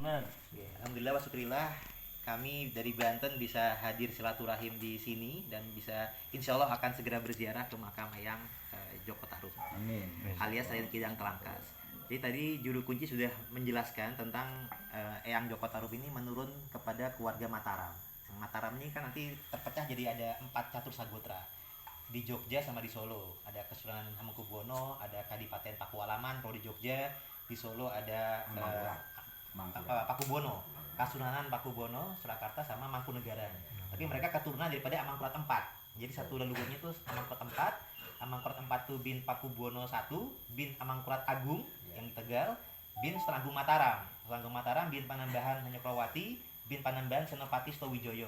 Benar. Ya, alhamdulillah wa syukurillah kami dari Banten bisa hadir silaturahim di sini dan bisa insya Allah akan segera berziarah ke makam Eyang Joko Tarub Amin. alias Raden Kidang Telangkas. Jadi tadi juru kunci sudah menjelaskan tentang Eyang Joko Tarub ini menurun kepada keluarga Mataram. Mataram ini kan nanti terpecah jadi ada 4 catur sagotra di Jogja sama di Solo. Ada Kesultanan Hamengkubuwono, ada Kadipaten Pakualaman kalau di Jogja, di Solo ada Pakubuwono, Kasunanan Pakubuwono, Surakarta sama Mangkunegaran. Tapi mereka keturunan daripada Amangkurat IV. Jadi satu leluhurnya itu Amangkurat IV. Amangkurat IV itu bin Pakubuwono I, bin Amangkurat Agung yang di Tegal, bin Sultan Agung Mataram. Sultan Agung Mataram bin Panembahan Hanyokrawati, bin Panembahan Senopati Stowijoyo.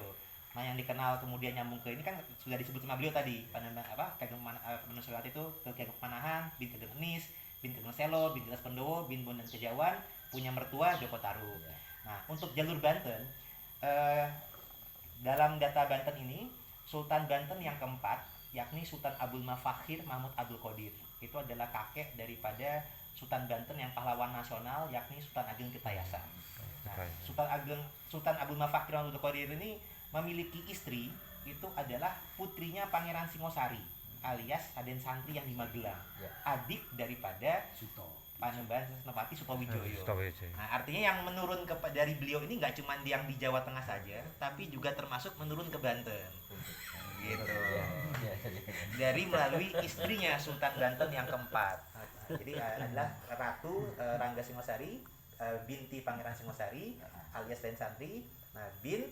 Nah yang dikenal kemudian nyambung ke ini kan sudah disebut sama beliau tadi, Panembahan Panembahan Senopati itu ke Ki Ageng Pamanahan, bin Ki Ageng Enis, bin Ki Ageng Selo, bin Ditas Pendowo, bin Bondan Kejawan, punya mertua Joko Tarub. Nah, untuk jalur Banten, dalam data Banten ini, Sultan Banten yang keempat, yakni Sultan Abdul Mafakhir Mahmud Abdul Qadir. Itu adalah kakek daripada Sultan Banten yang pahlawan nasional, yakni Sultan Ageng Tirtayasa. Nah, Sultan Abdul Mafakhir Mahmud Abdul Qadir ini memiliki istri, itu adalah putrinya Pangeran Singosari, alias Raden Santri yang di Magelang, adik daripada Panembahan Senopati Sutowijoyo. Nah, artinya yang menurun dari beliau ini nggak cuma yang di Jawa Tengah saja, tapi juga termasuk menurun ke Banten. Gitu. Dari melalui istrinya Sultan Banten yang keempat. Jadi adalah Ratu Rangga Singosari, binti Pangeran Singosari, alias Raden Santri, nah bin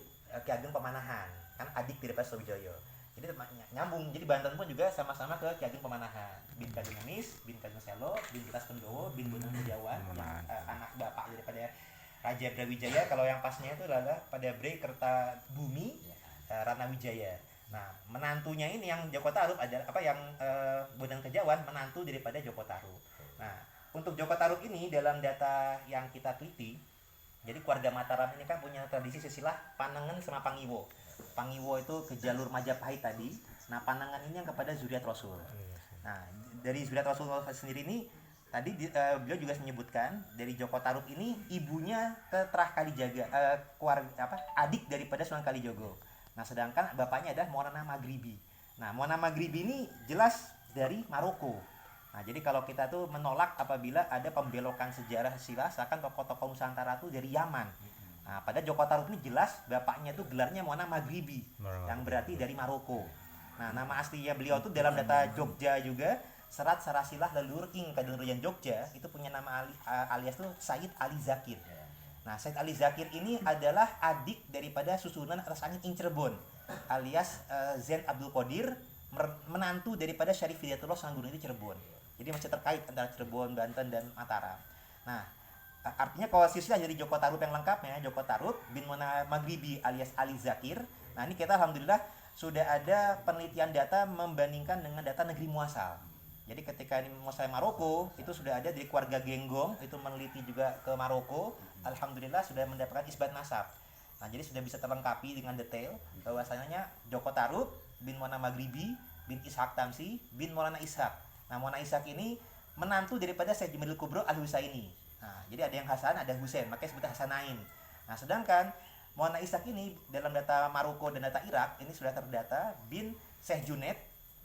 Ki Ageng Pamanahan, kan adik daripada Sutowijoyo. Jadi nyambung, jadi Banten pun juga sama-sama ke Ki Ageng Pamanahan, bin Ki Ageng Enis, bin Ki Ageng Selo, bin Ditas Pendowo, bin Bondan Kejawan, anak bapak daripada Raja Brawijaya. Kalau yang pasnya itu adalah pada Bre Kertabumi Rana Wijaya. Nah menantunya ini yang Joko Tarub adalah Bondan Kejawan, menantu daripada Joko Tarub. Nah untuk Joko Tarub ini dalam data yang kita teliti, jadi keluarga Mataram ini kan punya tradisi silsilah Panengen sama Pangiwo. Pangiwo itu ke jalur Majapahit tadi. Nah, Panengen ini yang kepada zuriat Rasul. Nah, dari zuriat Rasul sendiri ini tadi beliau juga menyebutkan dari Joko Tarub ini ibunya Terah Kalijaga, adik daripada Sunan Kalijogo. Nah, sedangkan bapaknya adalah Monana Maghribi. Nah, Monana Maghribi ini jelas dari Maroko. Nah, jadi kalau kita tuh menolak apabila ada pembelokan sejarah silsilah seakan tokoh-tokoh Nusantara tuh dari Yaman. Nah, pada Joko Tarub ini jelas bapaknya tuh gelarnya Monana Maghribi, yang berarti dari Maroko. Nah, nama aslinya beliau tuh dalam data Jogja juga, Serat Sarasilah Leluhur Ing Kadendroyan Jogja, itu punya nama alias tuh Said Ali Zakir. Nah, Said Ali Zakir ini adalah adik daripada susunan atas angin Ing Cirebon, alias Zain Abdul Qadir, menantu daripada Syarif Hidayatullah Sang Gunung di Cirebon. Jadi masih terkait antara Cirebon, Banten, dan Mataram. Nah, artinya kalau silsilah dari Joko Tarub yang lengkapnya, Joko Tarub bin Monana Maghribi alias Ali Zakir. Nah, ini kita alhamdulillah sudah ada penelitian data membandingkan dengan data negeri muasal. Jadi ketika ini muasal Maroko, itu sudah ada dari keluarga Genggong, itu meneliti juga ke Maroko. Alhamdulillah sudah mendapatkan isbat nasab. Nah, jadi sudah bisa terlengkapi dengan detail bahwasanya Joko Tarub bin Monana Maghribi bin Ishaq Tamsi bin Maulana Ishaq. Nah, Maulana Ishaq ini menantu daripada Syekh Jumadil Kubro Al-Husaini. Nah, jadi ada yang Hasan, ada Husain, makanya disebut Hasanain. Nah, sedangkan Maulana Ishaq ini dalam data Maroko dan data Irak ini sudah terdata bin Syekh Junaid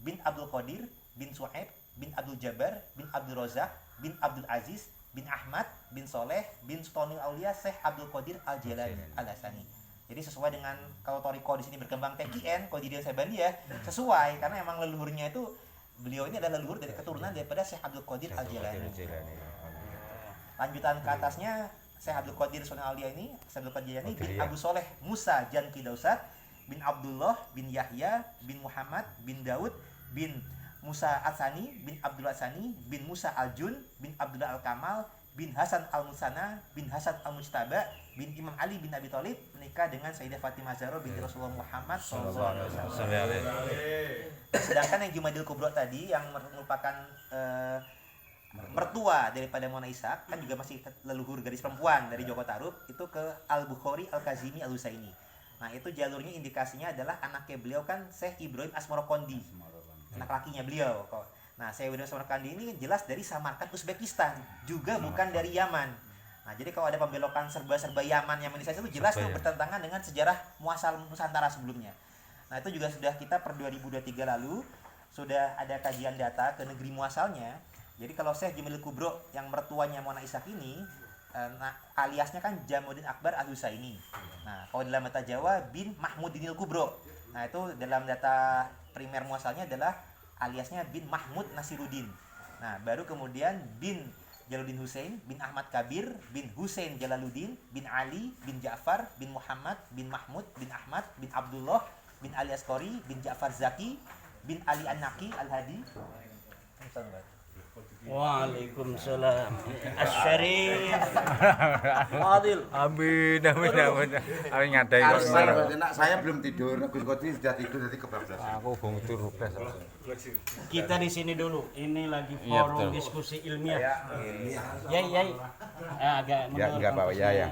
bin Abdul Qadir bin Su'aib bin Abdul Jabbar bin Abdul Razak bin Abdul Aziz bin Ahmad bin Soleh bin Sultanul Aulia Syekh Abdul Qadir Al-Jalani Al-Hasani. Jadi sesuai dengan kalau Toriko di sini berkembang TKN, Qadiriyah Sabaniyah, sesuai karena emang leluhurnya itu beliau ini adalah leluhur dari keturunan daripada Syekh Abdul Qadir Al-Jalani. Lanjutan ke atasnya Syekh Abdul Qadir Sultan Aulia ini, Syekh Abdul Qadir ini bin Abu Soleh Musa Janki Dausat bin Abdullah bin Yahya bin Muhammad bin Daud bin Musa Atsani bin Abdul Atsani bin Musa Al-Jun bin Abdullah Al-Kamal bin Hasan Al-Musana bin Hasan Al-Mujtaba bin Imam Ali bin Abi Thalib menikah dengan Sayyidah Fatimah Zahra binti Rasulullah Muhammad sallallahu alaihi wasallam. Sedangkan yang Jumadil Kubro tadi yang merupakan mertua daripada Maulana Ishaq kan juga masih leluhur garis perempuan dari Joko Tarub itu ke Al-Bukhari Al-Kazimi Al-Husaini. Nah, itu jalurnya indikasinya adalah anaknya beliau kan Syekh Ibrahim Asmarokondi. Anak lakinya beliau. Nah, Syekh Ibrahim Asmarokondi ini jelas dari Samarkand Uzbekistan, juga bukan dari Yaman. Nah, jadi kalau ada pembelokan serba-serba Yamanisasi itu jelas tuh bertentangan dengan sejarah muasal Nusantara sebelumnya. Nah, itu juga sudah kita per 2023 lalu sudah ada kajian data ke negeri muasalnya. Jadi kalau Syekh Jamil Kubro yang mertuanya Mona Ishaq ini aliasnya kan Jamuddin Akbar Al-Husaini. Nah, kalau dalam bahasa Jawa bin Mahmudinil Kubro. Nah, itu dalam data primer muasalnya adalah aliasnya bin Mahmud Nasiruddin. Nah, baru kemudian bin Jalaluddin Hussein, bin Ahmad Kabir, bin Hussein Jalaluddin, bin Ali, bin Ja'far, bin Muhammad, bin Mahmud, bin Ahmad, bin Abdullah, bin Ali Asqori, bin Ja'far Zaki, bin Ali An-Naqi Al-Hadi. Waalaikumsalam. Asy-Syarif. Fadil. Amin. Amin ngadai kok. Saya belum tidur, Gus Qoti sudah tidur jadi kebablasan. Aku bung turu blas. Kita di sini dulu. Ini lagi forum diskusi ilmiah. Ya. Agak Ya enggak Pak, ya.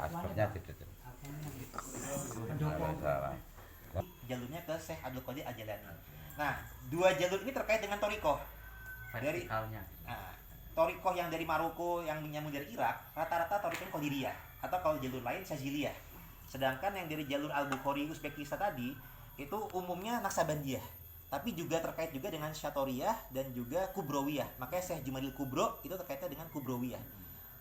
Aspernya tidak. Jalurnya ke Syekh Abdul Qadir Al-Jilani. Nah, dua jalur ini terkait dengan Thariqah. Dari Thariqah yang dari Maroko yang menyambung dari Irak, rata-rata Thariqah Qadiriyah atau kalau jalur lain Syaziliyah. Sedangkan yang dari jalur Al-Bukhari Uzbekistan tadi itu umumnya Naksabandiyah, tapi juga terkait juga dengan Syatoriyah dan juga Kubrowiyah. Makanya Syekh Jumadil Kubro itu terkaitnya dengan Kubrowiyah.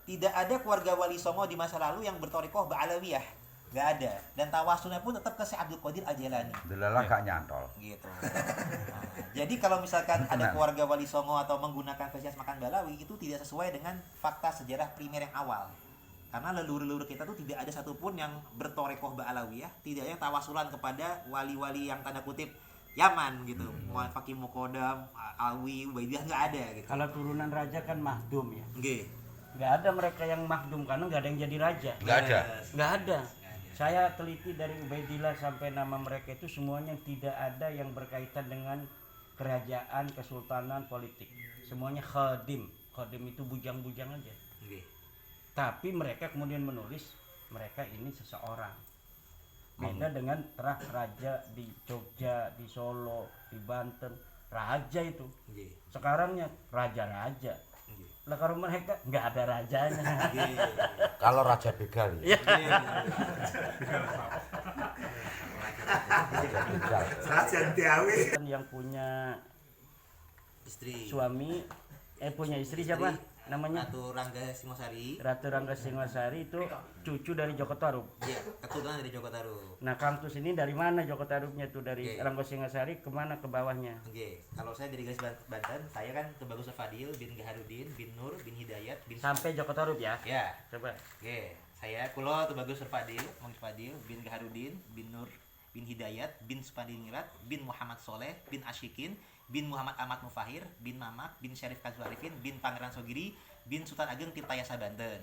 Tidak ada keluarga Wali Songo di masa lalu yang berthariqah Ba'alawiyah. Nggak ada, dan tawasulnya pun tetap ke Syekh Abdul Qadir Al-Jilani. Delalah gak nyantol. Gitu. Nah, jadi kalau misalkan ada keluarga Wali Songo atau menggunakan spesies makan Balawi itu tidak sesuai dengan fakta sejarah primer yang awal. Karena leluhur-leluhur kita tuh tidak ada satupun yang berthariqah Ba'alawiyah, tidak ada yang tawasulan kepada wali-wali yang tanda kutip Yaman gitu. Muhammad Faqih Muqaddam, Alwi, Ubaidillah nggak ada gitu. Kalau turunan raja kan mahdum ya. Nggih. Nggak ada mereka yang mahdum karena nggak ada yang jadi raja. Nggak ada. Saya teliti dari Ubaidillah sampai nama mereka itu semuanya tidak ada yang berkaitan dengan kerajaan, kesultanan, politik. Semuanya khadim. Khadim itu bujang-bujang aja. Nggih. Tapi mereka kemudian menulis mereka ini seseorang. Beda dengan terah raja di Jogja, di Solo, di Banten. Raja itu. Nggih. Sekarangnya raja-raja. Lah kalau mereka nggak ada rajanya. Kalau Raja Begal ya. Raja Diawi. Yang punya Istri. suami punya istri siapa? Namanya Ratu Rangga Singosari. Ratu Rangga Singosari itu cucu dari Joko Tarub. Iya, keturunan dari Joko Tarub. Nah, Kangtus ini dari mana Joko Tarubnya tuh dari Oke. Rangga Singosari kemana ke bawahnya? Oke, kalau saya dari garis Banten, saya kan ke Bagus Fadil bin Gaharudin bin Nur bin Hidayat bin Sampai Joko Tarub ya? Ya. Coba. Oke, saya kulo tuh Bagus Fadil, Fadil bin Gaharudin bin Nur bin Hidayat bin Supadirat bin Muhammad Soleh bin Asyikin bin Muhammad Ahmad Mufahir bin Mamak bin Syarif Kazul Arifin bin Pangeran Sogiri bin Sultan Ageng Tirtayasa Banten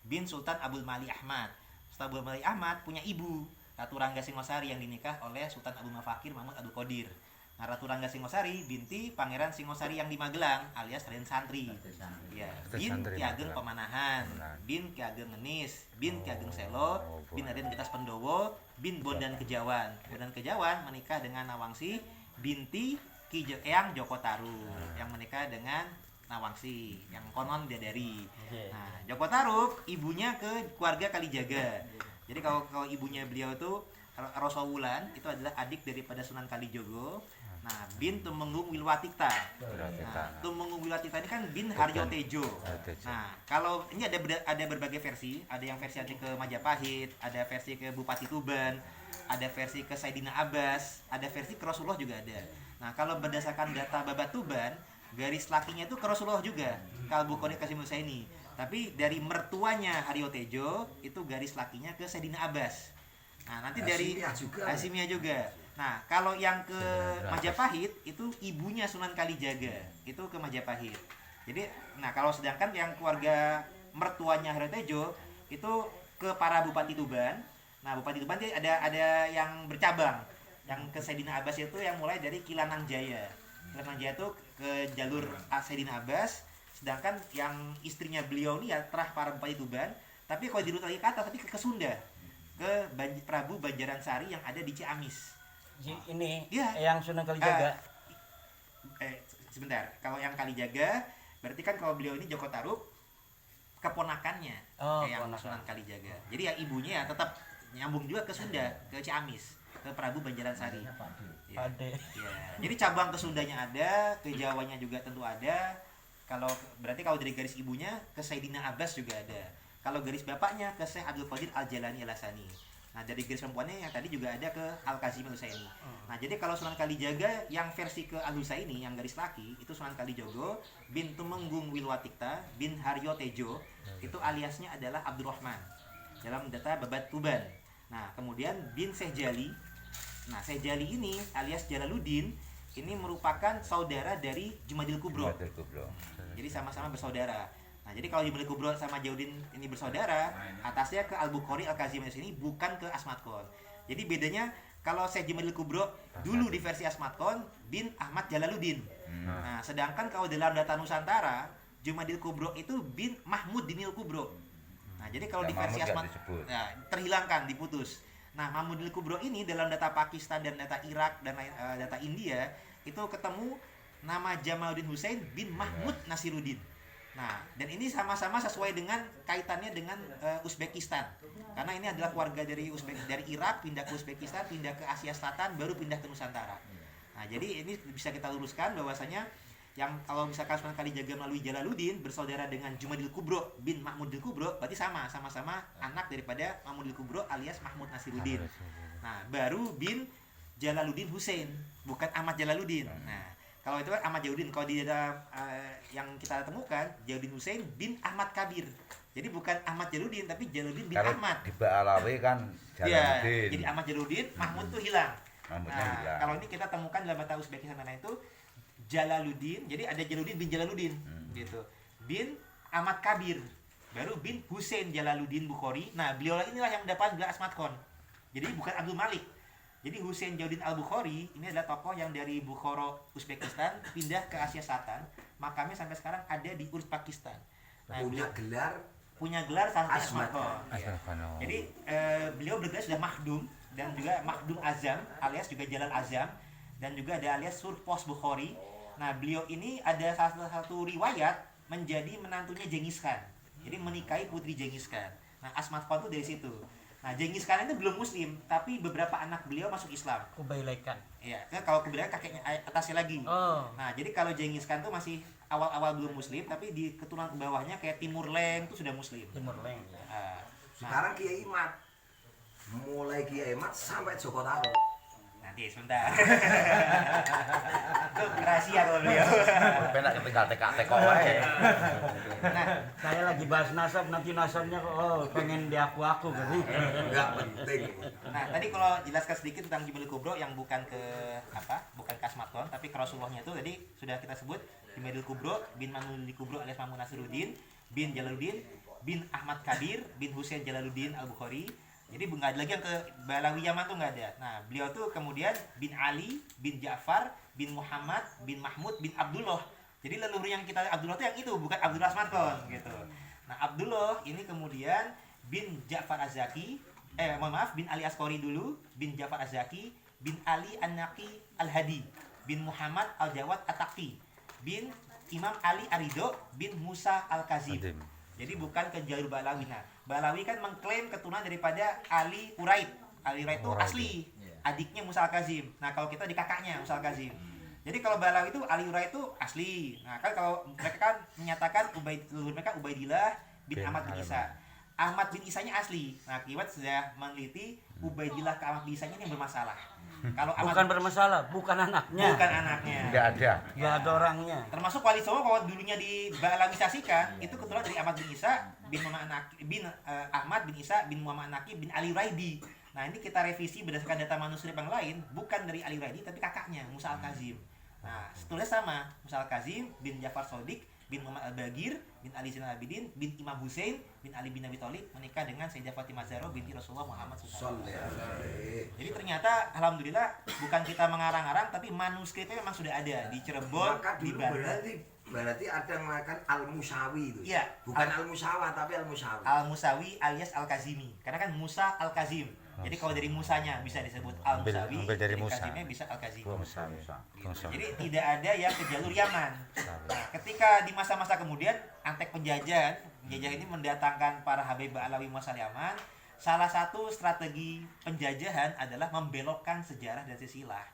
bin Sultan Abdul Mali Ahmad. Sultan Abdul Mali Ahmad punya ibu Ratu Rangga Singosari yang dinikah oleh Sultan Abdul Mafakir Mahmud Abdul Qadir. Nah, Ratu Rangga Singosari binti Pangeran Singosari yang di Magelang alias Raden Santri. Ya, bin Ki Ageng Pemanahan, bin Ki Ageng Ngenis, bin Ki Ageng Selo, bin Raden Getas Pendowo, bin Bondan Kejawan. Bondan Kejawan menikah dengan Nawangsi binti Ki Eyang Joko Tarub yang menikah dengan Nawangsi yang konon bidadari. Nah, Joko Tarub ibunya ke keluarga Kalijaga. Jadi kalau ibunya beliau itu Rosowulan itu adalah adik daripada Sunan Kalijogo. Nah, bin Tumenggung Wilwatikta. Nah, Tumenggung Wilwatikta ini kan bin Haryo Tejo. Nah, kalau ini ada berbagai versi, ada yang versi ke Majapahit, ada versi ke Bupati Tuban, ada versi ke Saidina Abbas, ada versi ke Rasulullah juga ada. Nah, kalau berdasarkan data Babat Tuban, garis lakinya itu ke Rasulullah juga, Kalbukhari Kasim Husaini. Tapi dari mertuanya Haryo Tejo itu garis lakinya ke Saidina Abbas. Nah, nanti dari Hasimiyah juga. Nah, kalau yang ke Majapahit itu ibunya Sunan Kalijaga, itu ke Majapahit. Jadi, nah kalau sedangkan yang keluarga mertuanya Haryo Tejo itu ke para Bupati Tuban. Nah, Bupati Tuban ada yang bercabang. Yang ke Saidina Abbas itu yang mulai dari Kilanang Jaya. Kilanang Jaya itu ke jalur Saidina Abbas, sedangkan yang istrinya beliau ini ya terah para Bupati Tuban, tapi kalau dirut lagi ke atas tapi ke Sunda, ke Prabu Banjaran Sari yang ada di Ciamis. Ini ya. Yang Sunan Kalijaga. Sebentar, kalau yang Kalijaga berarti kan kalau beliau ini Joko Tarub keponakannya yang Sunan Kalijaga. Jadi ya ibunya ya tetap nyambung juga ke Sunda, ke Ciamis, ke Prabu Banjaransari. Ya. Ya. Jadi cabang ke Sundanya ada, ke Jawanya juga tentu ada. Kalau dari garis ibunya ke Sayyidina Abbas juga ada. Kalau garis bapaknya ke Syekh Abdul Qadir Al-Jalani Al-Asani. Nah, dari garis perempuannya yang tadi juga ada ke Al-Kazim Al-Husaini. Nah, jadi kalau Sunan Kalijaga yang versi ke Al-Husaini yang garis laki itu Sunan Kalijogo bin Tumenggung Wilwatikta bin Haryo Tejo. Itu aliasnya adalah Abdurrahman dalam data Babat Tuban. Nah, kemudian bin Syekh Jali. Nah, Syekh Jali ini alias Jalaluddin ini merupakan saudara dari Jumadil Kubro. Jadi sama-sama bersaudara. Nah, jadi kalau Jumadil Kubro sama Jalaluddin ini bersaudara, atasnya ke Al-Bukhari Al-Kazim ini bukan ke Asmat Khan. Jadi bedanya kalau Syekh Jumadil Kubro dulu di versi Asmat Khan bin Ahmad Jalaluddin. Nah, sedangkan kalau dalam data Nusantara, Jumadil Kubro itu bin Mahmud Dinil Kubro. Nah, jadi kalau di versi Asmat terhilangkan, diputus. Nah, Mahmudil Kubro ini dalam data Pakistan dan data Irak dan data India itu ketemu nama Jamaluddin Hussein bin Mahmud Nasiruddin. Nah, dan ini sama-sama sesuai dengan kaitannya dengan Uzbekistan. Karena ini adalah keluarga dari Irak pindah ke Uzbekistan, pindah ke Asia Selatan, baru pindah ke Nusantara. Nah, jadi ini bisa kita luruskan bahwasanya yang kalau misalkan Sunan Kalijaga melalui Jalaluddin bersaudara dengan Jumadil Kubro bin Mahmudil Kubro, berarti sama-sama anak daripada Mahmudil Kubro alias Mahmud Nasiruddin. Nah, baru bin Jalaluddin Hussein, bukan Ahmad Jalaluddin. Nah, kalau itu kan Ahmad Jalaluddin, kalau di dalam yang kita temukan Jalaluddin Hussein bin Ahmad Kabir. Jadi bukan Ahmad Jalaluddin tapi Jalaluddin bin Ahmad. Di Ba'alawi kan Jalaluddin. Ya, jadi Ahmad Jalaluddin, Mahmud tuh hilang. Nah, kalau ini kita temukan dalam bahasa Uzbekistan itu Jalaluddin, jadi ada Jalaluddin bin Jalaluddin gitu. Bin Ahmad Kabir, baru bin Hussein Jalaluddin Bukhari. Nah, beliau inilah yang mendapat gelar Asmat Khan. Jadi bukan Abdul Malik. Jadi Hussein Jalaluddin Al-Bukhari ini adalah tokoh yang dari Bukhara, Uzbekistan pindah ke Asia Selatan. Makamnya sampai sekarang ada di Uzbekistan. Nah, punya gelar Asmat Khan. Ya. Jadi beliau bergelar sudah Makhdum dan juga Makhdum Azam alias juga Jalal Azam dan juga ada alias Surpos Bukhari. Nah, beliau ini ada salah satu riwayat menjadi menantunya Genghis Khan. Jadi menikahi putri Genghis Khan. Nah, Asmat Khan itu dari situ. Nah, Genghis Khan itu belum muslim, tapi beberapa anak beliau masuk Islam. Kubilai Khan. Iya, kalau Kubilai Khan kakeknya atasnya lagi. Nah, jadi kalau Genghis Khan itu masih awal-awal belum muslim, tapi di keturunan ke bawahnya kayak Timur Leng itu sudah muslim. Timur Leng. Sekarang Kiai Mat. Mulai Kiai Mat sampai Joko Tarub. Nanti sebentar. Itu rahasia kalau beliau. Penak ketinggal teka-teka wae. Nah, Saya lagi bahas nasab, nanti nasabnya pengen diaku-aku kan. Enggak penting. nah tadi kalau jelaskan sedikit tentang Jumadil Kubro yang bukan ke bukan ke Asmat Khan, tapi ke Rasulullahnya itu tadi sudah kita sebut Jumadil Kubro bin Mahmudil Kubro alias Mahmud Nasiruddin bin Jalaluddin bin Ahmad Kabir bin Hussein Jalaluddin Al-Bukhari. Jadi nggak ada lagi yang ke Balawi Yaman tuh nggak ada. Nah, beliau tuh kemudian bin Ali, bin Ja'far, bin Muhammad, bin Mahmud, bin Abdullah. Jadi leluhur yang kita Abdullah tuh yang itu, bukan Abdullah Asmat Khan gitu. Nah, Abdullah ini kemudian bin Ja'far Az-Zaki, bin Ali Asqari dulu, bin Ja'far Az-Zaki, bin Ali An-Naqi Al-Hadi, bin Muhammad Al-Jawad At-Taqi, bin Imam Ali Arido, bin Musa Al-Kazim. Jadi bukan ke jalur Balawi. Nah, Balawi kan mengklaim keturunan daripada Ali Uraid. Ali Uraid itu asli, adiknya Musa Al-Kazim. Nah, kalau kita di kakaknya Musa Al-Kazim. Jadi kalau Balawi itu Ali Uraid itu asli. Nah, kan kalau mereka kan menyatakan mereka Ubaidillah bin Ahmad bin Isa. Ahmad bin Isanya asli. Nah, Kiwat sudah meneliti Ubaidillah ke Ahmad bin Isanya ini yang bermasalah. Kalau Bukan bermasalah, bukan anaknya. bukan anaknya. Enggak ada. Nggak ada orangnya. Termasuk Wali Songo kalau dulunya dibalawisasikan itu keturunan dari Ahmad bin Isa bin Muhammad Naki, bin Ahmad bin Isa bin Muhammad Naki bin Ali Raidi. Nah, ini kita revisi berdasarkan data manuskrip yang lain, bukan dari Ali Raidi tapi kakaknya Musa Al-Kazim. Nah, tulis sama Musa Al-Kazim bin Ja'far Shadiq bin Muhammad Al-Bagir bin Ali Zainal Abidin bin Imam Hussein bin Ali bin Abi Thalib menikah dengan Sayyidah Fatimah Zahra binti Rasulullah Muhammad SAW. Jadi ternyata alhamdulillah bukan kita mengarang-arang tapi manuskripnya memang sudah ada di Cirebon, Maka di dulu Banten. berarti ada yang mengatakan Al-Musawi itu. Iya. Bukan Al-Musawa tapi Al-Musawi. Al-Musawi alias Al-Kazimi. Karena kan Musa Al-Kazim. Jadi kalau dari Musanya bisa disebut Al-Musawi, Ambil dari Musa. Kazimnya bisa Al-Kazimi. Musa. Jadi tidak ada yang ke jalur Yaman. Nah, ketika di masa-masa kemudian Antek penjajah ini mendatangkan para Habib Alawi Muasal Yaman. Salah satu strategi penjajahan adalah membelokkan sejarah dan silsilah.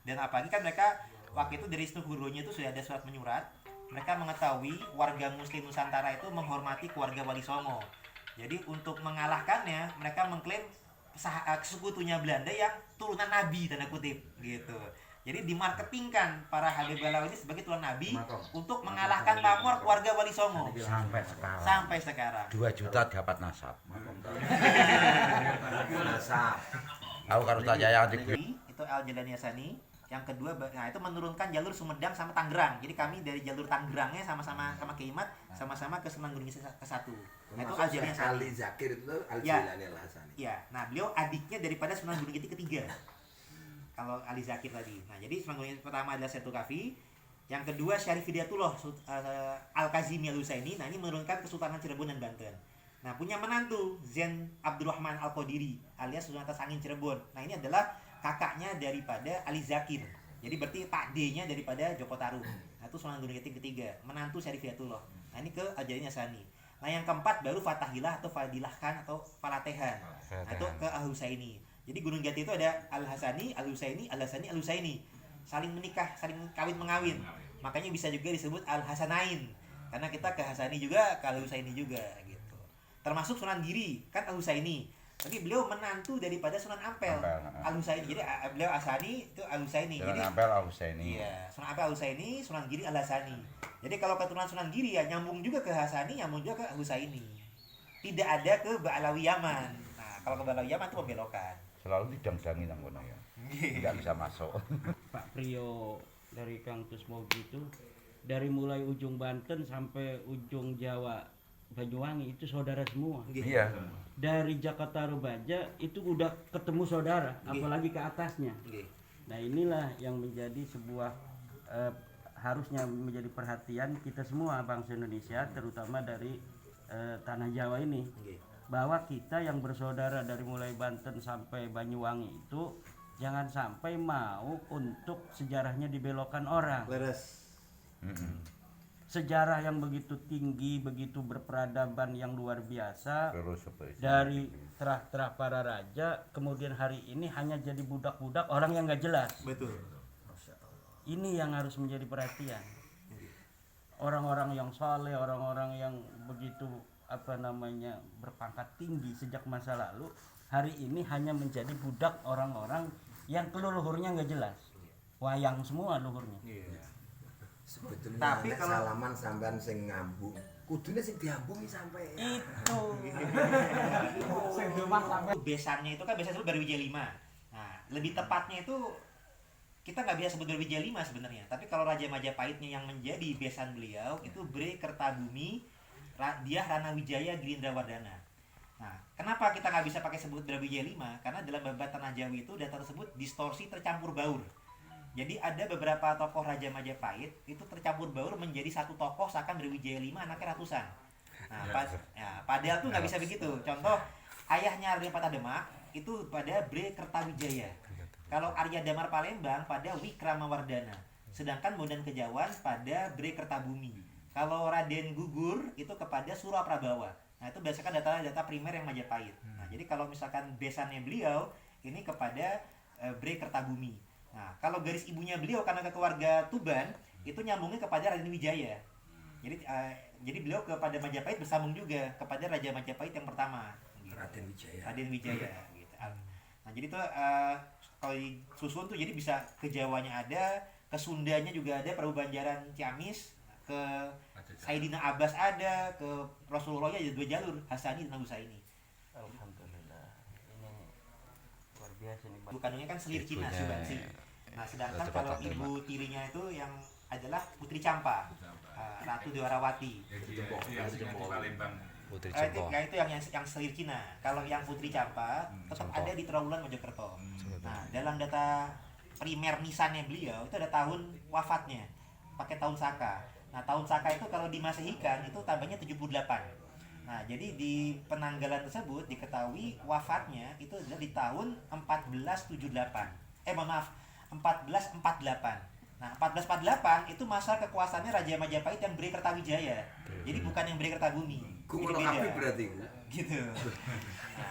Dan apalagi kan mereka waktu itu dari Nuhurunya itu sudah ada surat menyurat. Mereka mengetahui warga Muslim Nusantara itu menghormati keluarga Wali Songo. Jadi untuk mengalahkannya, mereka mengklaim sekutunya Belanda yang turunan Nabi tanda kutip gitu. Jadi dimarketingkan para Habib Alawi ini sebagai turunan Nabi untuk mengalahkan pamor keluarga Wali Songo sampai sekarang. 2 juta dapat nasab. Nasab. Aku harus tanya yang di Itu Al-Jalani Yasani. Yang kedua, nah itu menurunkan jalur Sumedang sama Tangerang. Jadi kami dari jalur Tangerangnya sama-sama sama Kimat, sama-sama ke Sunan Gunung ke-1. Nah, itu Al-Jalani Yasani. Ali Zakir itu Al-Jilani Al-Hasani. Ya, nah beliau adiknya daripada Sunan Gunung ketiga. Kalau Ali Zakir tadi. Nah, jadi Sunan Gunung pertama adalah Setu Kafi, yang kedua Syarif Hidayatullah Al-Kazimi Al-Husaini. Nah, ini menurunkan Kesultanan Cirebon dan Banten. Nah, punya menantu Zain Abdurrahman Al-Qadiri alias Sunan Atas Angin Cirebon. Nah, ini adalah kakaknya daripada Ali Zakir. Jadi berarti Pak D-nya daripada Joko Tarub. Nah, itu Sunan Gunung ketiga, menantu Syarif Hidayatullah. Nah, ini ke Al-Jalani Yasani. Nah, yang keempat baru Fatahillah atau Fadilah Khan atau Falatehan. Nah, itu ke Al-Husaini. Jadi Gunung Jati itu ada Al-Hasani, Al-Husaini, Al-Hasani, Al-Husaini. Saling menikah, saling kawin mengawin. Makanya bisa juga disebut Al-Hasanain. Karena kita ke Hasani juga, ke Al-Husaini juga gitu. Termasuk Sunan Giri, kan Al-Husaini. Tapi beliau menantu daripada Sunan Ampel, Al-Husaini. Jadi beliau Asani itu Al-Husaini. Jadi Ampel Al-Husaini. Iya, Sunan Ampel Al-Husaini, Sunan Giri Al-Hasani. Jadi kalau keturunan Sunan Giri ya nyambung juga ke Hasani, nyambung juga ke Al-Husaini. Tidak ada ke Ba'alawi Yaman. Nah, kalau ke Ba'alawi Yaman itu pembelokan. Selalu didang-dangi nang kono ya. Tidak bisa masuk. Pak Priyo dari Kang Tusmogi itu dari mulai ujung Banten sampai ujung Jawa Banyuwangi itu saudara semua. Iya. Dari Jakarta Rubaja itu udah ketemu saudara, apalagi ke atasnya. Nah, inilah yang menjadi sebuah harusnya menjadi perhatian kita semua bangsa Indonesia, terutama dari tanah Jawa ini. Bahwa kita yang bersaudara dari mulai Banten sampai Banyuwangi itu jangan sampai mau untuk sejarahnya dibelokkan orang. Sejarah yang begitu tinggi, begitu berperadaban yang luar biasa, dari terah-terah para raja, kemudian hari ini hanya jadi budak-budak orang yang nggak jelas. Betul. Ini yang harus menjadi perhatian. Orang-orang yang saleh, orang-orang yang begitu berpangkat tinggi sejak masa lalu, hari ini hanya menjadi budak orang-orang yang leluhurnya nggak jelas, wayang semua luhurnya. Sebetulnya tapi kalau salaman sampean sing ngambung, kudune sing diambungi sampai Itu. besannya itu kan biasanya sebut Brawijaya 5. Nah, lebih tepatnya itu kita nggak bisa sebut Brawijaya 5 sebenarnya. Tapi kalau Raja Majapahitnya yang menjadi besan beliau itu Bre Kertabumi Diah Rana Wijaya Girindrawardana. Nah, kenapa kita nggak bisa pakai sebut Brawijaya 5? Karena dalam babat Tanah Jawi itu data tersebut distorsi tercampur baur. Jadi ada beberapa tokoh Raja Majapahit itu tercampur baur menjadi satu tokoh seakan Brawijaya 5 anaknya ratusan. Nah, padahal tuh nggak bisa begitu. Contoh, ayahnya Arya Pata Demak itu pada Bre Kertawijaya. Kalau Arya Damar Palembang pada Wikramawardana. Sedangkan Bondan Kejawan pada Bre Kertabumi. Kalau Raden Gugur itu kepada Suraprabawa. Nah, itu berdasarkan data primer yang Majapahit. Nah, jadi kalau misalkan besannya beliau ini kepada Bre Kertabumi. Nah, kalau garis ibunya beliau karena ke keluarga Tuban itu nyambungnya kepada Raden Wijaya. Jadi beliau kepada Majapahit bersambung juga kepada Raja Majapahit yang pertama. Gitu. Raden Wijaya. Gitu. Nah, jadi tuh kalau disusun tuh jadi bisa ke Jawanya ada, ke Sundanya juga ada, Prabu Banjaran Ciamis, ke Sayyidina Abbas ada, ke Rasulullah ada 2 jalur, Hasani dan Husaini. Alhamdulillah. Ini luar biasa nih. Ibu kandungnya kan selir Cina, Subansi. Nah, sedangkan kalau ibu tirinya itu yang adalah Putri Campa, Ratu Dewarawati. Putri Itu yang selir Cina. Kalau yang Putri Campa tetap ada di Trawulan Mojokerto. Nah, dalam data primer nisannya beliau itu ada tahun wafatnya, pakai tahun Saka. Nah, tahun Saka itu kalau dimasehikan itu tambahnya 78. Nah, jadi di penanggalan tersebut diketahui wafatnya itu adalah di tahun 1478. Mohon maaf, 1448. Nah, 1448 itu masa kekuasaannya Raja Majapahit yang Beri Kertawijaya. Jadi bukan yang Beri Kertabumi. Kumono Ini beda. kabeh berarti. Gitu. Nah,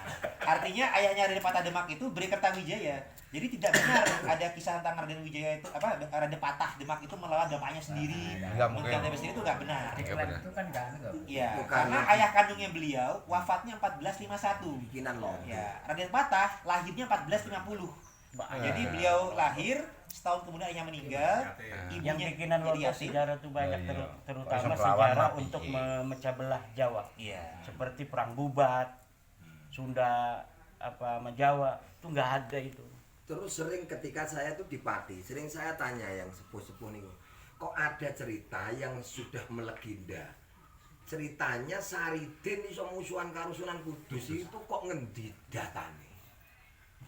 artinya ayahnya Raden Patah Demak itu Beri Kertawijaya. Jadi tidak benar ada kisah tentang Raden Wijaya itu Raden Patah Demak itu melawan bapaknya sendiri. Nggak mungkin. Menjadi sendiri itu nggak benar. Iklan itu kan gak ada. Iya, Bukan karena lagi. ayah kandungnya beliau wafatnya 1451. Bikinan lo. Ya, Raden Patah lahirnya 1450. Jadi beliau lahir setahun kemudian ayahnya meninggal. Yang Ibunya bikinan jadi logo yatim. sejarah itu banyak Iya. terutama Langsung lawan sejarah mati. untuk memecah belah Jawa. Iya. Seperti perang Bubat, Sunda sama Jawa itu nggak ada itu. Terus sering ketika saya tuh di Pati, sering saya tanya yang sepuh-sepuh nih, kok ada cerita yang sudah melegenda. Ceritanya Saridin iso musuhan karo Sunan Kudus itu kok ngendi datane?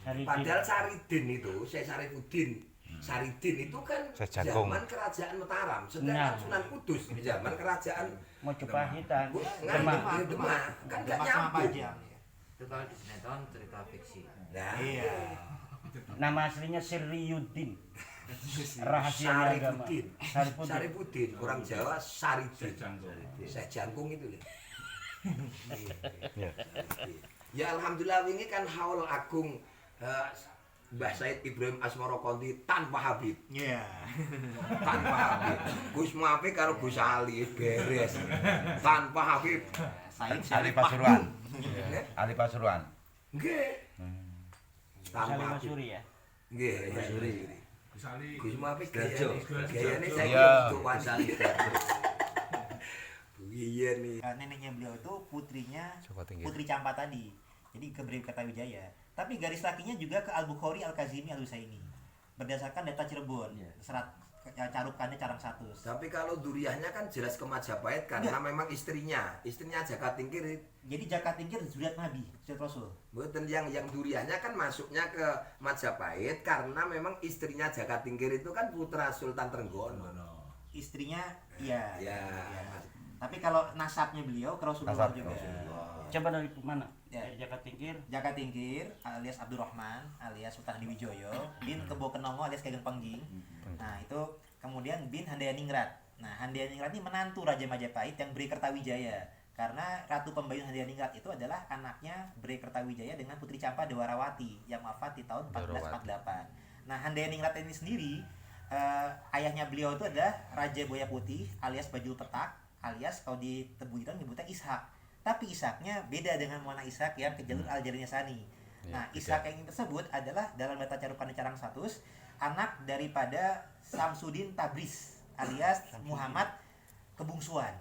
Saridin. Padahal Saridin itu, saya Sarifuddin. Saridin itu kan Sejangkung. zaman kerajaan Mataram, sedangkan Nah. Sunan Kudus di zaman kerajaan Mojopahitan, Demak. Demak. Demak kan gak Demak sama nyambung. Pajang. Itu kalau di sinetron cerita fiksi. Nah, Iya. Nama aslinya Siriyuddin. Rahasia agama. Sarifuddin. Sarifuddin. Sarifuddin, orang Jawa Saridin. Saya jangkung itu deh. Ya alhamdulillah ini kan haul agung Mbah Said Ibrahim Asmara Konti tanpa Habib. Iya. Tanpa Habib. Gus Muafi karo Gus Ali beres. Tanpa Habib. Said Ali Pasuruan. Nggih. Ali Pasuruan. Nggih. Tanpa Salim Habib. Masuri ya. Nggih, Masuri. Gus Muafi gayane Iya. saya untuk wajali. Iya nih. neneknya beliau itu putrinya Joko Tingkir. Putri Campa tadi. Jadi ke Beri Kertawijaya. Tapi garis lakinya juga ke Al-Bukhari Al-Kazimi Al-Husaini. Berdasarkan data Cirebon, serat carukannya Carang Satus. Tapi kalau duriahnya kan jelas ke Majapahit karena memang istrinya Jaka Tingkir. Jadi Jaka Tingkir zuriat Nabi, zuriat Rasul. Betul, yang duriahnya kan masuknya ke Majapahit karena memang istrinya Jaka Tingkir itu kan putra Sultan Trenggono. Istrinya iya. Ya. Iya. Tapi kalau nasabnya beliau ke Rasulullah Nasab juga. Coba dari mana? Ya. Jaka Tingkir. Jaka Tingkir alias Abdurrahman alias Sultan Hadiwijoyo bin Kebo Kenongo alias Kegeng Pengging. Nah itu kemudian bin Handayaningrat. Nah Handayaningrat ini menantu Raja Majapahit yang Beri Kertawijaya. Karena Ratu Pembayun Handayaningrat itu adalah anaknya Beri Kertawijaya dengan Putri Campa Dewarawati yang wafat di tahun 1448. Nah Handayaningrat ini sendiri ayahnya beliau itu adalah Raja Boya Putih alias Bajul Petak alias kalau di Tebu Ireng nyebutnya Ishak. Tapi Ishaknya beda dengan Mona Ishak yang ke jalur Al-Jarinya Sani. Nah, Ishak yang ini tersebut adalah dalam data carukan Carang Satus anak daripada Samsudin Tabriz alias Muhammad Kebungsuan.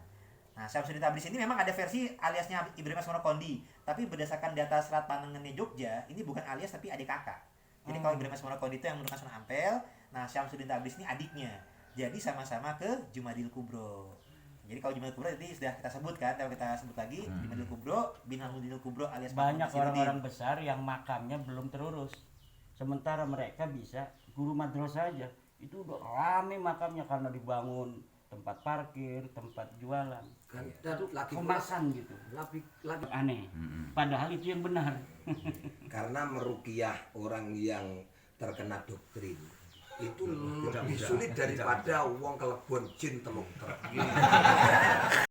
Nah, Samsudin Tabriz ini memang ada versi aliasnya Ibrahim Asmara Kondi, tapi berdasarkan data serat panengannya Jogja, ini bukan alias tapi adik kakak. Jadi kalau Ibrahim Asmara Kondi itu yang menurunkan Sunan Ampel, nah Samsudin Tabriz ini adiknya. Jadi sama-sama ke Jumadil Kubro. Jadi kalau Jumadil Kubro tadi sudah kita sebutkan, kalau kita sebut lagi Jumadil Kubro, bin Hamudil Kubro alias Banyak Mahmud orang-orang besar yang makamnya belum terurus. Sementara mereka bisa guru madrasah saja. Itu udah rame makamnya karena dibangun tempat parkir, tempat jualan. Kan dan lagi Kemasan gitu. lagi Aneh. Padahal itu yang benar. karena meruqyah orang yang terkena doktrin itu lebih sulit daripada wong kelebon jin teluk truk.